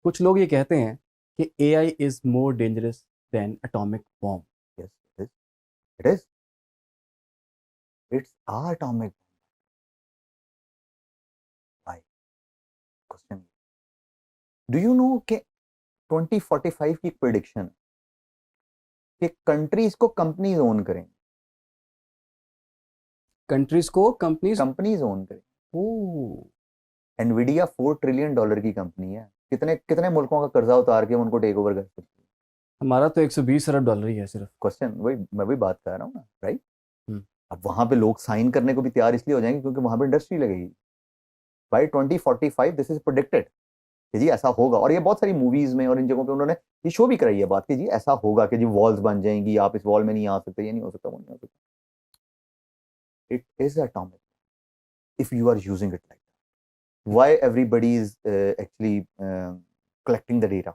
कुछ लोग ये कहते हैं कि AI is more dangerous than atomic bomb. Yes, it is. It is. It's our atomic why? Question. Do you know कि 2045 की प्रेडिक्शन कि कंट्रीज को कंपनीज ओन करेंगे, कंट्रीज को कंपनीज। कंपनीज ओन करेंगे। ओ। एनवीडिया $4 ट्रिलियन की कंपनी है। कितने कितने मुल्कों का कर्जा उतार के उनको टेक ओवर कर सकती है। हमारा तो 120 अरब डॉलर ही है सिर्फ। क्वेश्चन वही मैं भी बात कर रहा हूँ ना, राइट। हम्म। अब वहां पे लोग साइन करने को भी तैयार इसलिए हो जाएंगे क्योंकि वहां पे इंडस्ट्री लगेगी। बाई 2045 दिस इज प्रोडिक्टेड कि जी ऐसा होगा। और ये बहुत सारी मूवीज में और इन जगहों पे उन्होंने ये शो भी कराई है बात कि जी ऐसा होगा कि जी वॉल्स बन जाएंगी, आप इस वॉल में नहीं आ सकते, ये नहीं हो सकता, वो नहीं हो सकता। It is atomic if you are using it like that. Why everybody is actually collecting the data?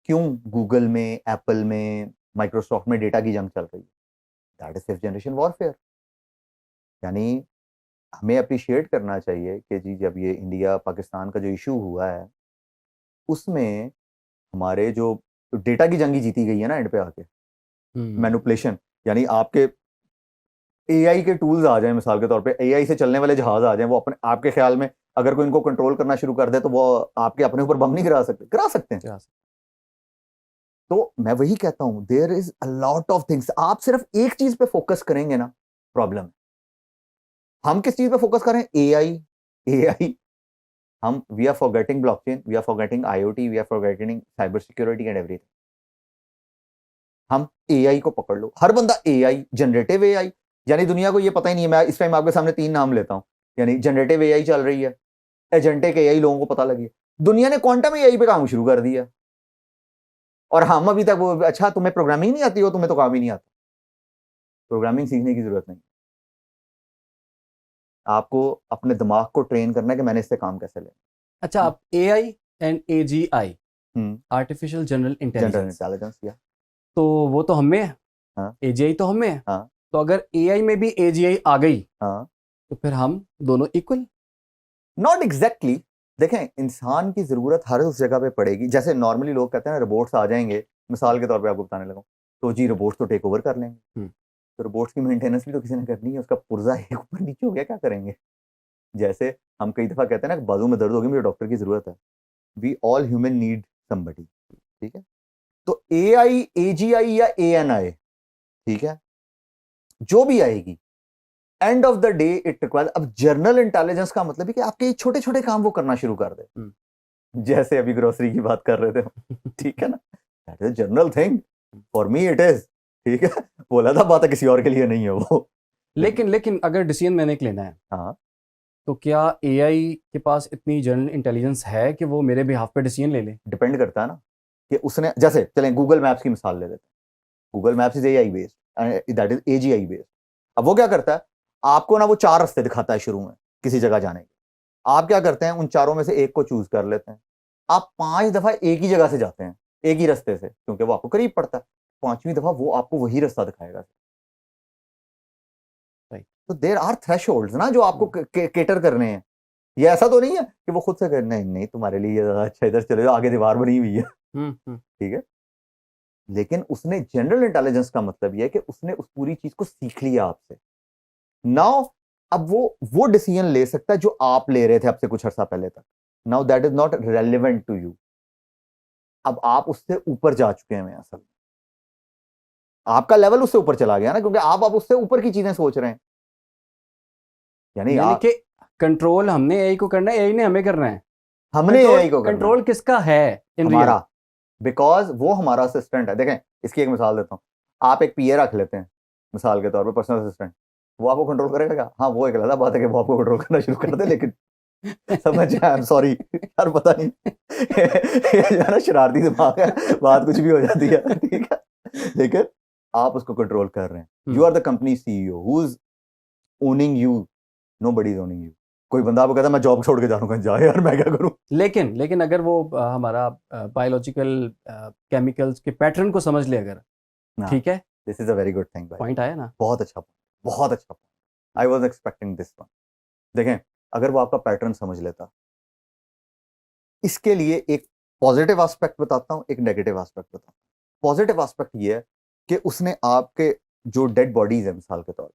क्यों गूगल में, एप्पल में, माइक्रोसॉफ्ट में डेटा की जंग चल रही है? That is fifth generation warfare. यानी हमें अप्रिशिएट करना चाहिए कि जी जब ये इंडिया पाकिस्तान का जो इशू हुआ है उसमें हमारे जो डेटा की जंग ही जीती गई है ना एंड पे आके। मैनुपुलेशन, यानी आपके एआई के टूल्स आ जाएं, मिसाल के तौर पे एआई से चलने वाले जहाज आ जाएं, वो अपने आपके ख्याल में अगर कोई इनको कंट्रोल करना शुरू कर दे तो वो आपके अपने ऊपर बम नहीं गिरा सकते? गिरा सकते हैं। तो मैं वही कहता हूं there is a lot of things. आप सिर्फ एक चीज पे फोकस करेंगे ना, प्रॉब्लम। हम किस चीज पे फोकस करें? एआई। एआई। हम we are forgetting blockchain, we are forgetting IoT, we are forgetting cyber security and everything. हम एआई को पकड़ लो, हर बंदा एआई, जनरेटिव एआई। यानी दुनिया को ये पता ही नहीं है। मैं इस टाइम आपके सामने 3 नाम लेता हूं। यानी जनरेटिव एआई चल रही है, एजेंटिक एआई लोगों को पता लगी, दुनिया ने क्वांटम एआई पे काम शुरू कर दिया। और हम अभी तक वो, अच्छा तुम्हें प्रोग्रामिंग नहीं आती हो, तुम्हें तो काम ही नहीं आता। प्रोग्रामिंग सीखने की जरूरत नहीं। आपको अपने दिमाग को ट्रेन करना है कि मैंने इससे काम कैसे लेना। अच्छा, आप AI and AGI, general artificial general intelligence, intelligence या तो वो तो हम में है, हाँ एजीआई तो हम में है। हाँ तो अगर एआई में भी एजीआई आ गई हाँ। तो फिर हम दोनों इक्वल। Not exactly. देखें, इंसान की जरूरत हर उस जगह पे पड़ेगी। जैसे नॉर्मली लोग कहते हैं ना रोबोट्स आ जाएंगे, मिसाल के तौर पे आपको बताने लगा, तो जी रोबोट्स तो टेक ओवर कर लेंगे। तो रोबोट्स की मेंटेनेंस भी तो किसी ने करनी है, उसका पुर्जा एक ऊपर नीचे हो गया, क्या करेंगे? जैसे हम कई दफा कहते हैं ना बाजू में दर्द होगी, मुझे डॉक्टर की जरूरत है। We all human need somebody. ठीक है। तो ए आई, ए जी आई या ए एन आई, ठीक है, जो भी आएगी, end of the day it requires. अब जर्नल इंटेलिजेंस का मतलब है कि आपके छोटे छोटे काम वो करना शुरू कर दे। जैसे अभी ग्रोसरी की बात कर रहे थे, ठीक है ना, that is journal thing, for me it is. ठीक है, बोला था बात है, किसी और के लिए नहीं है वो। लेकिन लेकिन अगर डिसीजन मैंने एक लेना है, हाँ, तो क्या एआई के पास इतनी जनरल इंटेलिजेंस है कि वो मेरे बिहाफ पे डिसीजन ले ले? डिपेंड करता है ना कि उसने, जैसे चलें गूगल मैप्स की मिसाल ले लेते हैं। Google maps is AI based, that is AGI based. अब वो क्या करता है, आपको ना वो 4 रास्ते दिखाता है शुरू में किसी जगह जाने के। आप क्या करते हैं, उन चारों में से एक को चूज कर लेते हैं। आप 5 दफा एक ही जगह से जाते हैं, एक ही रास्ते से, क्योंकि वो आपको करीब पड़ता है। 5वीं दफा वो आपको वही रास्ता दिखाएगा। राइट। तो देर आर थ्रेशोल्ड्स ना जो आपको केटर करने हैं। ये ऐसा तो नहीं है कि वो खुद से कर, नहीं नहीं तुम्हारे लिए ज्यादा अच्छा, इधर चले जाओ, आगे दीवार बनी हुई है। ठीक है। लेकिन उसने जनरल इंटेलिजेंस का मतलब यह है कि उसने उस पूरी चीज को सीख लिया आपसे। नाउ अब वो डिसीजन ले सकता है जो आप ले रहे थे अब से कुछ अर्सा पहले तक। Now that is not relevant to you. अब आप उससे ऊपर जा चुके हैं असल में। आपका लेवल उससे ऊपर चला गया ना, क्योंकि आप उससे ऊपर की चीजें सोच रहे हैं। यानी यानी कि कंट्रोल हमने एआई को करना है, एआई ने हमें करना है। हमने कंट्रोल एआई को करना है, कंट्रोल किसका है इन रियल? हमारा। बिकॉज वो हमारा असिस्टेंट है। देखें, इसकी एक मिसाल देता हूँ। आप एक पीए रख लेते हैं मिसाल के तौर पे, पर्सनल असिस्टेंट। वो आपको कंट्रोल करेगा क्या? हाँ, वो एक अलग बात है कि वो आपको कंट्रोल करना शुरू कर दे, लेकिन समझ जाए, आई एम सॉरी यार, पता नहीं ये ना शरारती दिमाग है, बात कुछ भी हो जाती है। ठीक है, लेकिन आप उसको कंट्रोल कर रहे हैं। You are the company CEO who is owning you, nobody is owning you. कोई बंदा आपको कहता है मैं जॉब छोड़ के जाऊंगा, जा यार, मैं क्या करूं? लेकिन लेकिन अगर वो हमारा बायोलॉजिकल केमिकल्स के पैटर्न को समझ ले अगर, ना, ठीक है, this is a very good thing भाई। पॉइंट आया ना? बहुत अच्छा पॉइंट, बहुत अच्छा point. I was expecting this one. देखें, अगर वो आपका पैटर्न समझ लेता इसके लिए एक पॉजिटिव एस्पेक्ट बताता हूँ, एक नेगेटिव एस्पेक्ट बताता हूँ। पॉजिटिव एस्पेक्ट ये है कि उसने आपके जो डेड बॉडीज है मिसाल के तौर पे,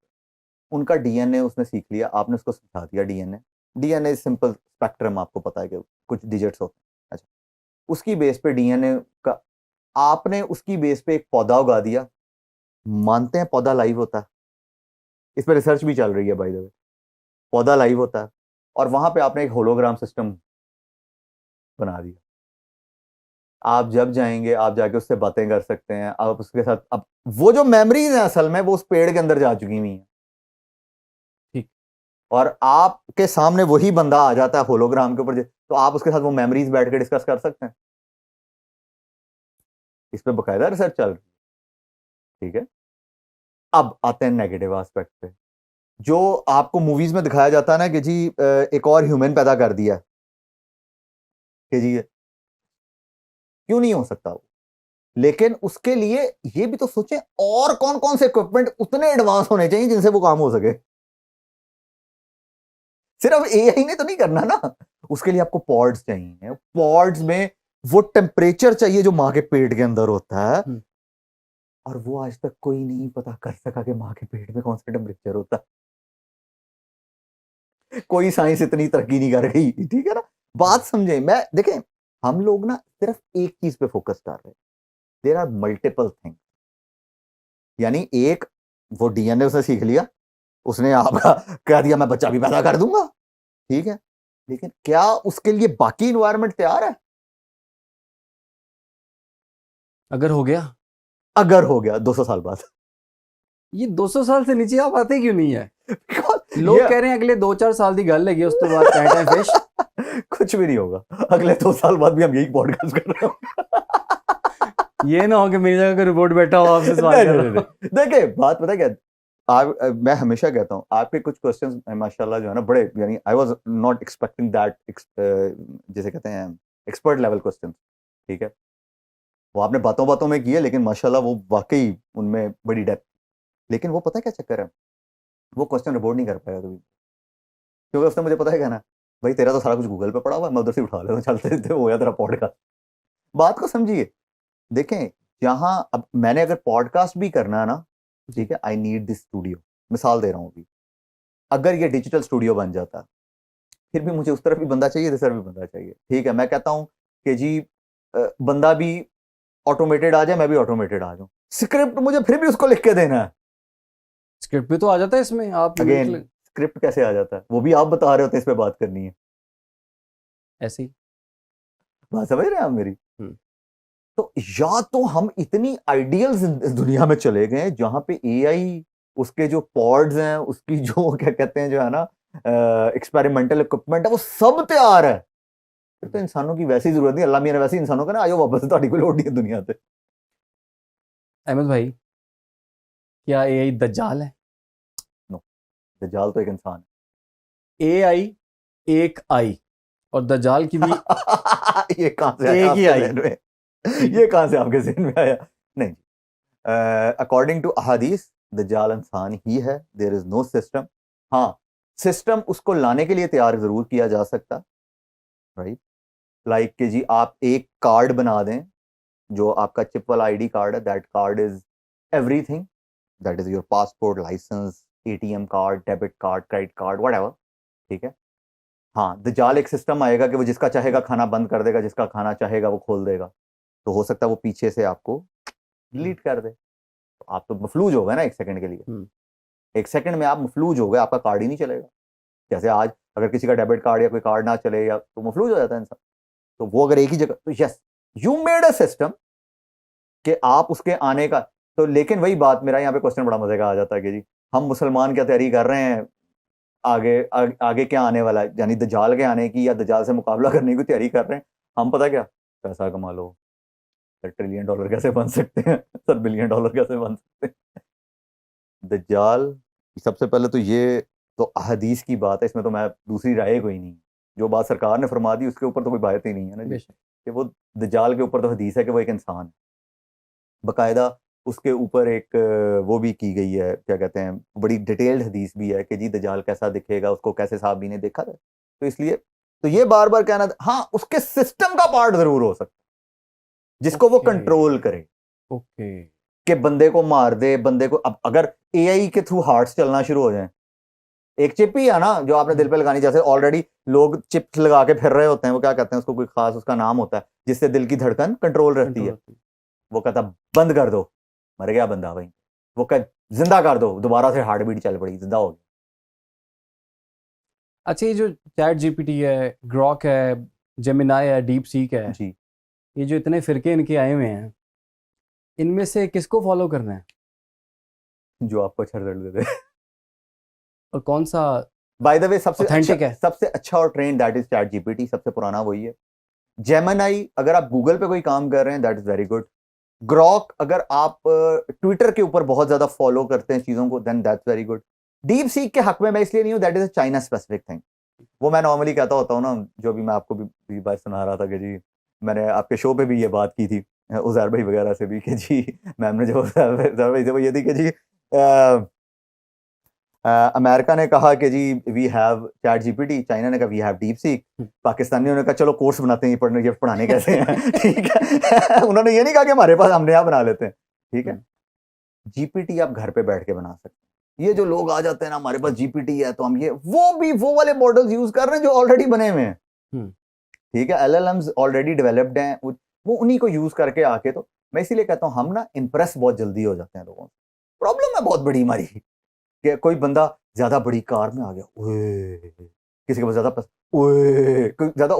उनका डीएनए उसने सीख लिया, आपने उसको सिखा दिया डीएनए। डीएनए सिंपल स्पेक्ट्रम, आपको पता है कि कुछ डिजिट्स होते हैं। अच्छा, उसकी बेस पे डीएनए का आपने उसकी बेस पे एक पौधा उगा दिया। मानते हैं पौधा लाइव होता है, इस पर रिसर्च भी चल रही है बाय द वे। पौधा लाइव होता है और वहां पे आपने एक होलोग्राम सिस्टम बना दिया। आप जब जाएंगे आप जाके उससे बातें कर सकते हैं, आप उसके साथ, अब वो जो मेमोरीज हैं असल में वो उस पेड़ के अंदर जा चुकी हुई हैं। ठीक। और आपके सामने वही बंदा आ जाता है होलोग्राम के ऊपर, तो आप उसके साथ वो मेमोरीज बैठ के डिस्कस कर सकते हैं। इस पे बकायदा रिसर्च चल रही है, ठीक है। अब आते हैं नेगेटिव एस्पेक्ट पे, जो आपको मूवीज में दिखाया जाता है ना कि जी एक और ह्यूमन पैदा कर दिया कि जी क्यों नहीं हो सकता वो, लेकिन उसके लिए ये भी तो सोचें और कौन कौन से इक्विपमेंट उतने एडवांस होने चाहिए जिनसे वो काम हो सके। सिर्फ एआई ने तो नहीं करना ना, उसके लिए आपको पॉड्स चाहिए। पॉड्स में वो टेम्परेचर चाहिए जो मां के पेट के अंदर होता है, और वो आज तक कोई नहीं पता कर सका कि मां के पेट में कौन सा टेम्परेचर होता है। कोई साइंस इतनी तरक्की नहीं कर रही, ठीक है ना। बात समझे, मैं देखें, हम लोग ना सिर्फ एक चीज पे फोकस कर रहे हैं। There are multiple things. यानी एक, वो डीएनए उसने सीख लिया, उसने आपका कह दिया मैं बच्चा भी पैदा कर दूंगा, ठीक है, लेकिन क्या उसके लिए बाकी इन्वायरमेंट तैयार है? अगर हो गया, अगर हो गया 200 साल बाद। ये 200 साल से नीचे आप आते क्यों नहीं है? Because लोग ये कह रहे हैं अगले 2-4 साल की गल लगी, उस तो बाद टाइम फिश। कुछ भी नहीं होगा, अगले 2 साल बाद भी हम यही पॉडकास्ट कर रहे हो। ये ना हो कि मेरी जगह कोई रिपोर्ट बैठा हो आपसे सवाल कर रहे थे। देखिए बात पता क्या है? आप, मैं हमेशा कहता हूँ आपके कुछ क्वेश्चंस माशाल्लाह जो है ना बड़े, यानी I was not expecting that, जैसे कहते हैं एक्सपर्ट लेवल क्वेश्चंस, ठीक है। वो आपने बातों बातों में किए, लेकिन माशाल्लाह वो वाकई उनमें बड़ी डेप्थ। लेकिन वो पता है क्या चक्कर है, वो क्वेश्चन रिपोर्ट नहीं कर पाया कभी, क्योंकि उसने मुझे पता है कहना, भाई तेरा तो सारा कुछ गूगल पे पड़ा हुआ है, मैं उधर से उठा लेता हूँ, चलते थे हो गया तेरा पॉडकास्ट। बात को समझिए, देखें, जहां अब मैंने अगर पॉडकास्ट भी करना है ना, ठीक है, आई नीड दिस स्टूडियो। मिसाल दे रहा हूँ अभी, अगर ये डिजिटल स्टूडियो बन जाता, फिर भी मुझे उस तरफ भी बंदा चाहिए, इधर तरफ भी बंदा चाहिए, ठीक है। मैं कहता हूँ कि जी बंदा भी ऑटोमेटेड आ जाए, मैं भी ऑटोमेटेड आ जाऊं, स्क्रिप्ट मुझे फिर भी उसको लिख के देना है। स्क्रिप्ट भी तो आ जाता है इसमें, आप अगेन स्क्रिप्ट कैसे आ जाता है, वो भी आप बता रहे होते इस पे बात करनी है। ऐसे ही। बात समझ रहे हैं आप मेरी? हम्म। तो या तो हम इतनी आइडियल दुनिया में चले गए जहां पे एआई, उसके जो पॉड्स हैं, उसकी जो क्या कहते हैं जो है ना एक्सपेरिमेंटल इक्विपमेंट है, वो सब तैयार है। फिर तो इंसानों की वैसी जरूरत नहीं, अल्लाह मियां ने वैसे इंसानों का ना आयो वापस, तो कोई लोड नहीं है दुनिया पे। अहमद भाई, क्या एआई दज्जाल है? नो, दज्जाल तो एक इंसान एआई एक आई और दज्जाल की भी है। ये कहां से आया एक ही आपके आई। जहन में? ये कहां से आपके जहन में आया? नहीं, अकॉर्डिंग टू अहादीस दज्जाल इंसान ही है, देयर इज नो सिस्टम। हाँ, सिस्टम उसको लाने के लिए तैयार जरूर किया जा सकता, राइट। लाइक कि जी आप एक कार्ड बना दें, जो आपका चिप वाला आईडी कार्ड है, that card is everything, that is your passport, licence, ATM card, debit card, credit card, whatever, ठीक है। हाँ, दज्जाल एक सिस्टम आएगा कि वो जिसका चाहेगा खाना बंद कर देगा, जिसका खाना चाहेगा वो खोल देगा। तो हो सकता है वो पीछे से आपको डिलीट कर दे, तो आप तो मफलूज हो गए ना 1 सेकंड के लिए। 1 सेकंड में आप मफलूज हो गए, आपका कार्ड ही नहीं चलेगा। जैसे आज अगर किसी का डेबिट कार्ड या कोई कार्ड ना चले, या तो मफलूज हो जाता है इंसान। तो वो अगर एक ही जगह, तो yes, you made a system कि आप उसके आने का, तो लेकिन वही बात, मेरा यहाँ पे क्वेश्चन बड़ा मजे का आ जाता है कि जी हम मुसलमान क्या तैयारी कर रहे हैं, आगे क्या आने वाला है, यानी दज्जाल के आने की या दज्जाल से मुकाबला करने की तैयारी कर रहे हैं। हम पता क्या, पैसा कमा लो, सर ट्रिलियन डॉलर कैसे बन सकते हैं, सर बिलियन डॉलर कैसे बन सकते हैं। दज्जाल, सबसे पहले तो ये तो अहदीस की बात है, इसमें तो मैं दूसरी राय कोई नहीं, जो बात सरकार ने फरमा दी उसके ऊपर तो कोई बात ही नहीं है ना जी, बेशक। कि वो दज्जाल के ऊपर तो हदीस है कि वो एक इंसान है, बकायदा उसके ऊपर एक वो भी की गई है, क्या कहते हैं, बड़ी डिटेल्ड हदीस भी है कि जी दज्जाल कैसा दिखेगा, उसको कैसे साहबी ने देखा था। तो इसलिए तो ये बार बार कहना, हाँ उसके सिस्टम का पार्ट जरूर हो सकता है जिसको वो ओके कंट्रोल करे, ओके कि बंदे को मार दे, बंदे को। अब अगर एआई के थ्रू हार्ट्स चलना शुरू हो जाए, एक चिप ही है ना जो आपने दिल पे लगानी, जैसे ऑलरेडी लोग चिप्स लगा के फिर रहे होते हैं, वो क्या कहते हैं उसको, कोई खास उसका नाम होता है जिससे दिल की धड़कन कंट्रोल रहती है। कंट्रोल। वो कहता बंद कर दो, मर गया बंदा भाई। वो कह जिंदा कर दो, दोबारा से हार्ट बीट चल पड़ी, जिंदा हो गया। अच्छा, ये जो चैट जीपीटी है, ग्रॉक है, जेमिनाई है, डीप सीक है, जी, ये जो इतने फिरके इनके आए हुए हैं, इनमें से किसको फॉलो करना है जो आपको अच्छा रिजल्ट दे दे। और कौन सा बाय द वे ऑथेंटिक है? सबसे अच्छा और train that is chat GPT, सबसे पुराना वही है। जेमिनाई अगर आप गूगल पे कोई काम कर रहे हैं, that is very good. Grok अगर आप ट्विटर के ऊपर बहुत ज्यादा फॉलो करते हैं चीजों को, then that's very good. DeepSeek के हक में मैं इसलिए नहीं हूं, that is a China specific thing. वो मैं नॉर्मली कहता होता हूँ ना, जो भी मैं आपको भी बात सुना रहा था कि जी मैंने आपके शो पे भी ये बात की थी उजैर भाई वगैरह से भी, कि जी मैम ने जो उजैर भाई से वो ये थी कि जी अमेरिका ने कहा कि जी we have chat GPT, China ने कहा वी हैव डीप सीक, पाकिस्तानियों ने कहा चलो कोर्स बनाते हैं, ये पढ़ाने कैसे हैं। ठीक है। उन्होंने ये नहीं कहा कि हमारे पास हमने यहाँ बना लेते हैं। ठीक है। जीपीटी आप घर पे बैठ के बना सकते हैं। ये जो लोग आ जाते हैं ना, हमारे पास जीपीटी है तो हम ये वो वाले मॉडल्स यूज कर रहे हैं जो ऑलरेडी बने हुए हैं। ठीक है, एलएलएम्स ऑलरेडी डेवलप्ड हैं, वो उन्हीं को यूज करके आके, तो मैं इसीलिए कहता हूँ हम ना इंप्रेस बहुत जल्दी हो जाते हैं लोगों से। प्रॉब्लम है बहुत बड़ी हमारी कि कोई बंदा ज्यादा बड़ी कार में आ गया, ओए, किसी के पास ज्यादा ओए, कोई ज्यादा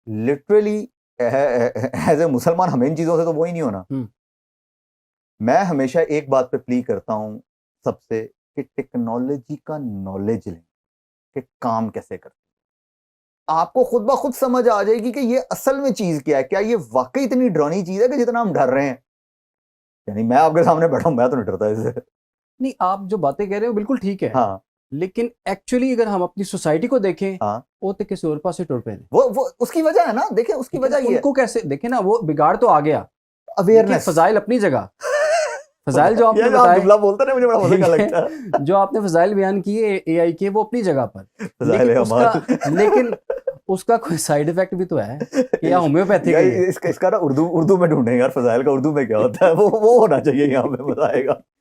लिटरली एज ए मुसलमान हमें इन चीजों से तो वो ही नहीं होना। मैं हमेशा एक बात पे प्ली करता हूं सबसे, कि टेक्नोलॉजी का नॉलेज लें कि काम कैसे करते, आपको खुद ब खुद समझ आ जाएगी कि ये असल में चीज क्या है। क्या ये वाकई इतनी डरावनी चीज है कि जितना हम डर रहे हैं? यानी मैं आपके सामने बैठा हूं, मैं तो नहीं डरता इससे। नहीं, आप जो बातें कह रहे हो बिल्कुल ठीक है, हाँ, लेकिन एक्चुअली अगर हम अपनी सोसाइटी को देखें, हाँ, वो तो किसी और पासे टुर पे हैं। वो उसकी वजह है ना, देखिए उसकी वजह ये है, उनको कैसे देखें ना, वो बिगाड़ तो आ गया, लेकिन अवेयरनेस। फजाइल अपनी जगह। फजाइल जो आपने ये जो आप बताए, जुमला बोलते हैं ना, मुझे बड़ा मजा ठीक लगता है। है, जो आपने फजाइल बयान किए एआई के, वो अपनी जगह पर, फजाइल लेकिन है उसका हमारे। लेकिन उसका कोई साइड इफेक्ट भी तो है कि या होम्योपैथिक यार है ये। इसका ना उर्दू में ढूंढे यार, फजाइल का उर्दू में क्या होता है, वो होना चाहिए यहाँ पे, मजा आएगा।